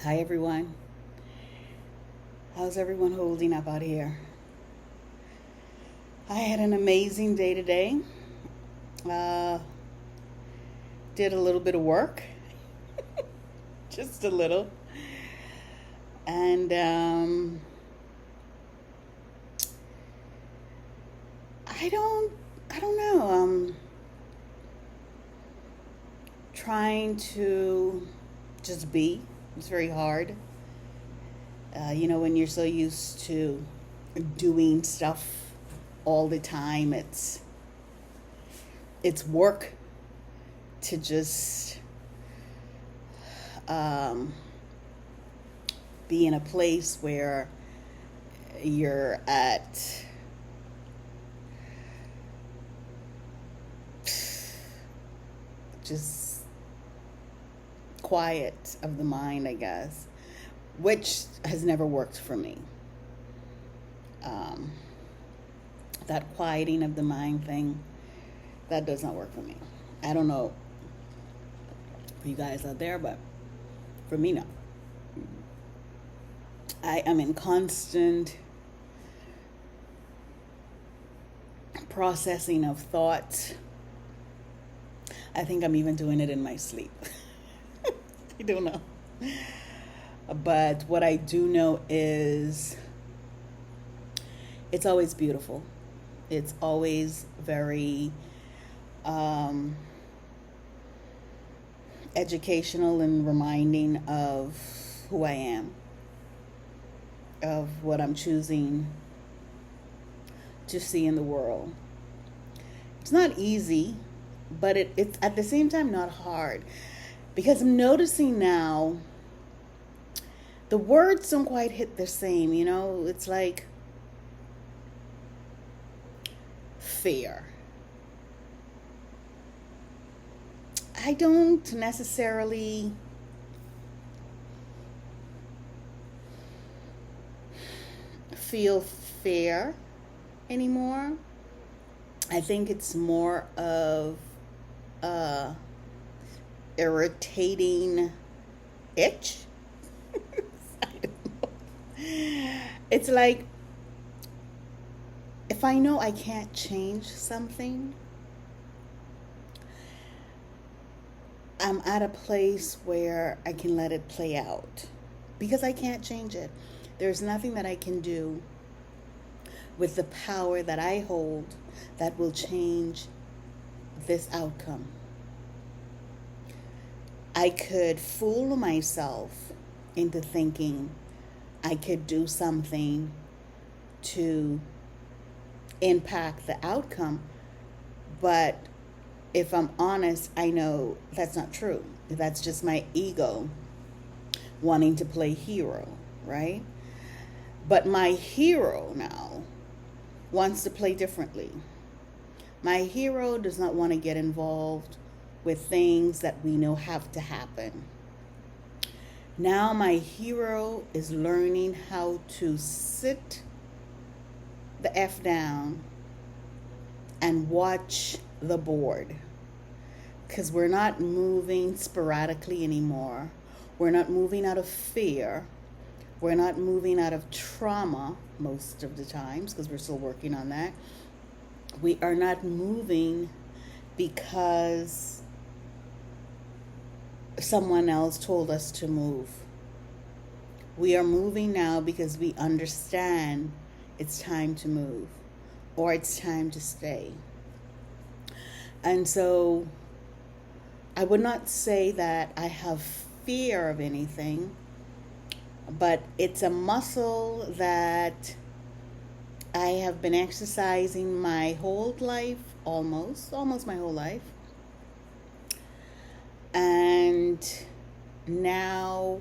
Hi, everyone. How's everyone holding up out here? I had an amazing day today. Uh, did a little bit of work, just a little, and I don't, I don't know. Trying to just be. It's very hard. When you're so used to doing stuff all the time, it's work to just um, be in a place where you're at just quiet of the mind, I guess, which has never worked for me. Um, that quieting of the mind thing, that does not work for me. I don't know for you guys out there, but for me, no. I am in constant processing of thoughts. I think I'm even doing it in my sleep. I don't know. But what I do know is it's always beautiful. It's always very educational and reminding of who I am, of what I'm choosing to see in the world. It's not easy, but it's at the same time not hard because I'm noticing now the words don't quite hit the same, It's like fear. I don't necessarily feel fear anymore. I think it's more of a irritating itch. I don't know. It's like if I know I can't change something, I'm at a place where I can let it play out because I can't change it. There's nothing that I can do with the power that I hold that will change this outcome. I could fool myself into thinking I could do something to impact the outcome, but if I'm honest, I know that's not true. That's just my ego wanting to play hero, right? But my hero now wants to play differently. My hero does not want to get involved with things that we know have to happen. Now my hero is learning how to sit the F down and watch the board. Because we're not moving sporadically anymore. We're not moving out of fear. We're not moving out of trauma most of the times because we're still working on that. We are not moving because someone else told us to move. We are moving now because we understand it's time to move or it's time to stay. And so I would not say that I have fear of anything, but it's a muscle that I have been exercising my whole life, almost my whole life. And now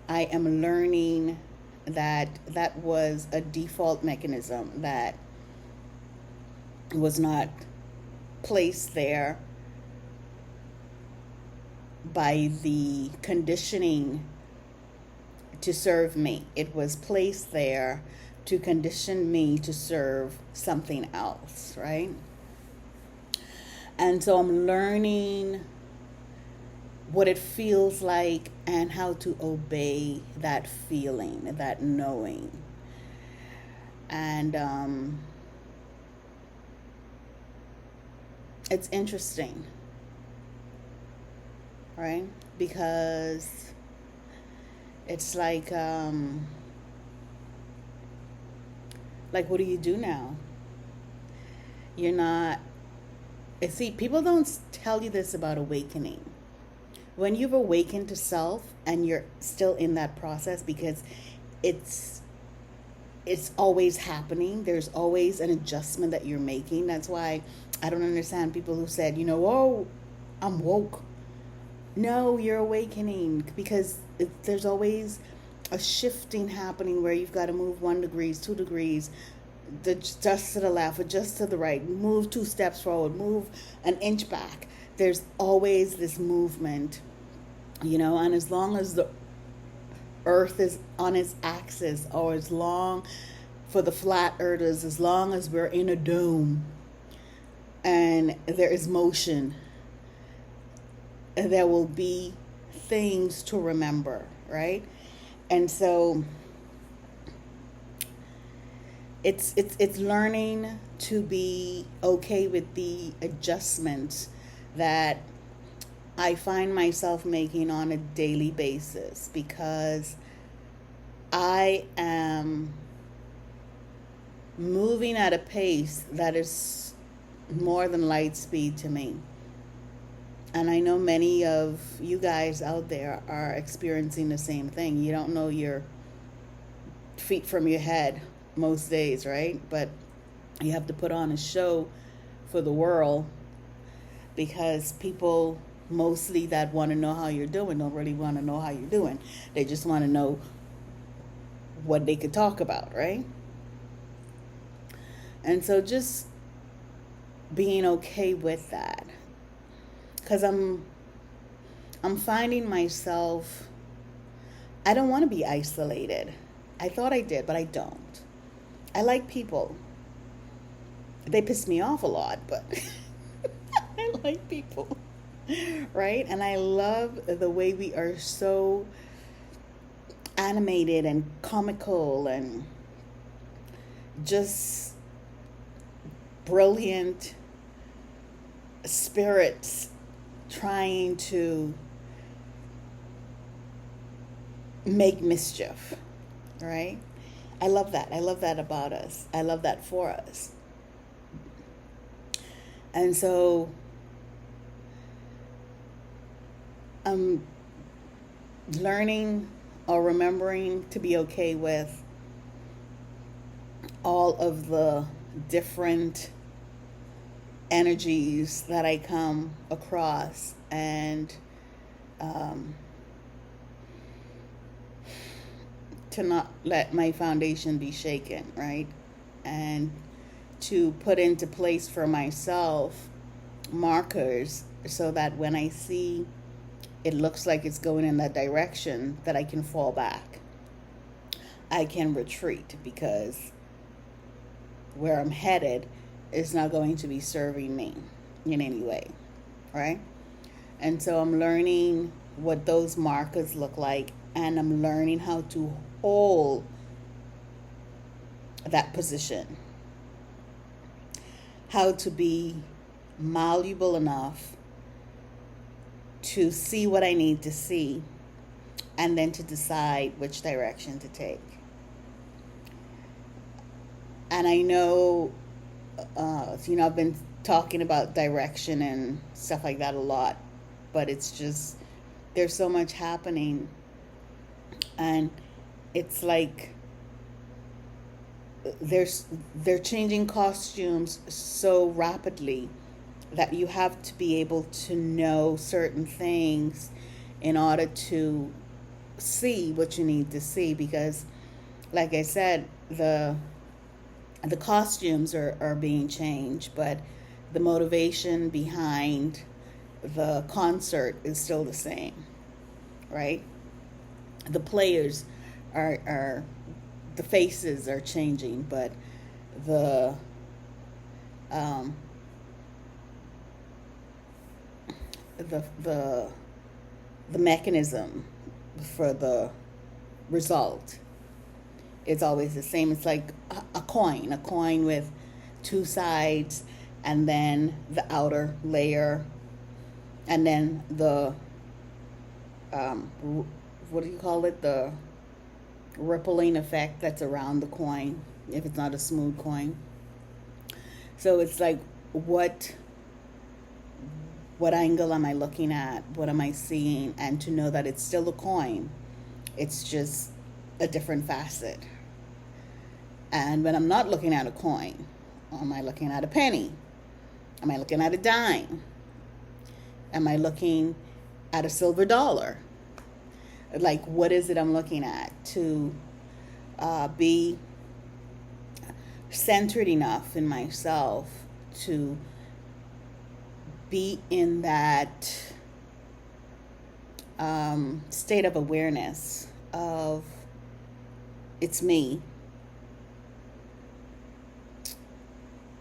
I am learning that that was a default mechanism that was not placed there by the conditioning to serve me. It was placed there to condition me to serve something else, right? And so I'm learning what it feels like and how to obey that feeling, that knowing. And it's interesting, right? Because it's like what do you do now? You're not, see, people don't tell you this about awakening. When you've awakened to self and you're still in that process, because it's it's always happening. There's always an adjustment that you're making. That's why I don't understand people who said, oh, I'm woke. No, you're awakening, because there's always a shifting happening where you've got to move 1 degree, 2 degrees, just to the left or just to the right, move 2 steps forward, move an inch back. There's always this movement, and as long as the earth is on its axis, or as long, for the flat earthers, as long as we're in a dome and there is motion, there will be things to remember, right? And so it's learning to be okay with the adjustments that I find myself making on a daily basis, because I am moving at a pace that is more than light speed to me. And I know many of you guys out there are experiencing the same thing. You don't know your feet from your head most days, right? But you have to put on a show for the world, because people mostly that want to know how you're doing don't really want to know how you're doing. They just want to know what they could talk about, right? And so just being okay with that, because I'm finding myself, I don't want to be isolated. I thought I did, but I don't. I like people. They piss me off a lot, but I like people, right? And I love the way we are so animated and comical and just brilliant spirits trying to make mischief, right? I love that. I love that about us. I love that for us. And so I'm learning or remembering to be okay with all of the different energies that I come across, and to not let my foundation be shaken, right? And to put into place for myself markers so that when I see it looks like it's going in that direction, that I can fall back. I can retreat, because where I'm headed is not going to be serving me in any way, right? And so I'm learning what those markers look like, and I'm learning how to hold that position, how to be malleable enough to see what I need to see, and then to decide which direction to take. And I know, I've been talking about direction and stuff like that a lot, but it's just, there's so much happening, and it's like they're changing costumes so rapidly that you have to be able to know certain things in order to see what you need to see, because like I said, the costumes are being changed, but the motivation behind the concert is still the same, right? The players are the faces are changing, but the the mechanism for the result. It's always the same. It's like a coin with two sides, and then the outer layer, and then the what do you call it? The rippling effect that's around the coin if it's not a smooth coin. So it's like, what angle am I looking at? What am I seeing? And to know that it's still a coin, it's just a different facet. And when I'm not looking at a coin, am I looking at a penny? Am I looking at a dime? Am I looking at a silver dollar? Like, what is it I'm looking at? To be centered enough in myself to be in that state of awareness of it's me.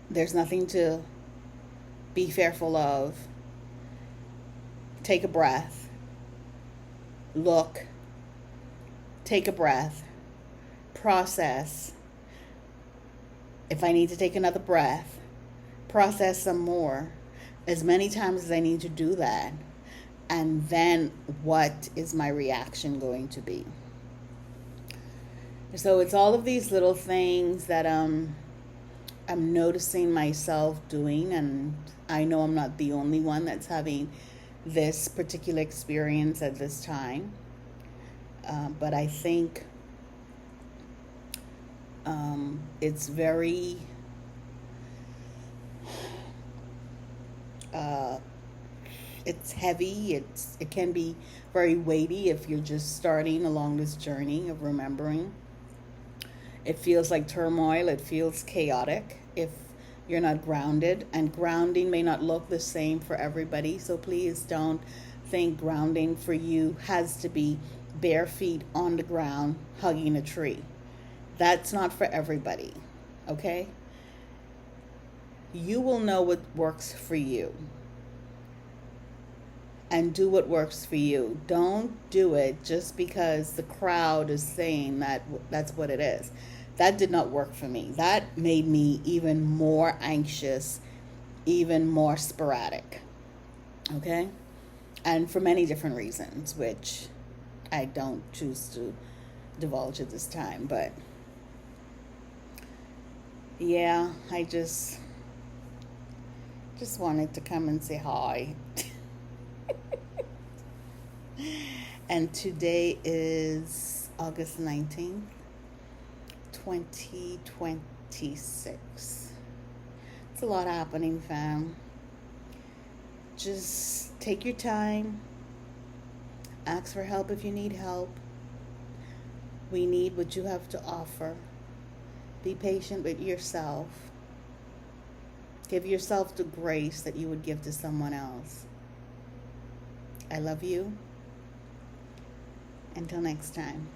There's nothing to be fearful of. Take a breath. Look. Take a breath. Process. If I need to take another breath, process some more. As many times as I need to do that. And then what is my reaction going to be? So it's all of these little things that I'm noticing myself doing, and I know I'm not the only one that's having this particular experience at this time. But I think it's very it's heavy. It can be very weighty if you're just starting along this journey of remembering. It feels like turmoil. It feels chaotic if you're not grounded. And grounding may not look the same for everybody. So please don't think grounding for you has to be bare feet on the ground hugging a tree. That's not for everybody. Okay? You will know what works for you. And do what works for you. Don't do it just because the crowd is saying that that's what it is. That did not work for me. That made me even more anxious, even more sporadic. Okay? And for many different reasons, which I don't choose to divulge at this time. But yeah, I just wanted to come and say hi. And today is August 19th, 2026. It's a lot happening, fam. Just take your time. Ask for help if you need help. We need what you have to offer. Be patient with yourself. Give yourself the grace that you would give to someone else. I love you. Until next time.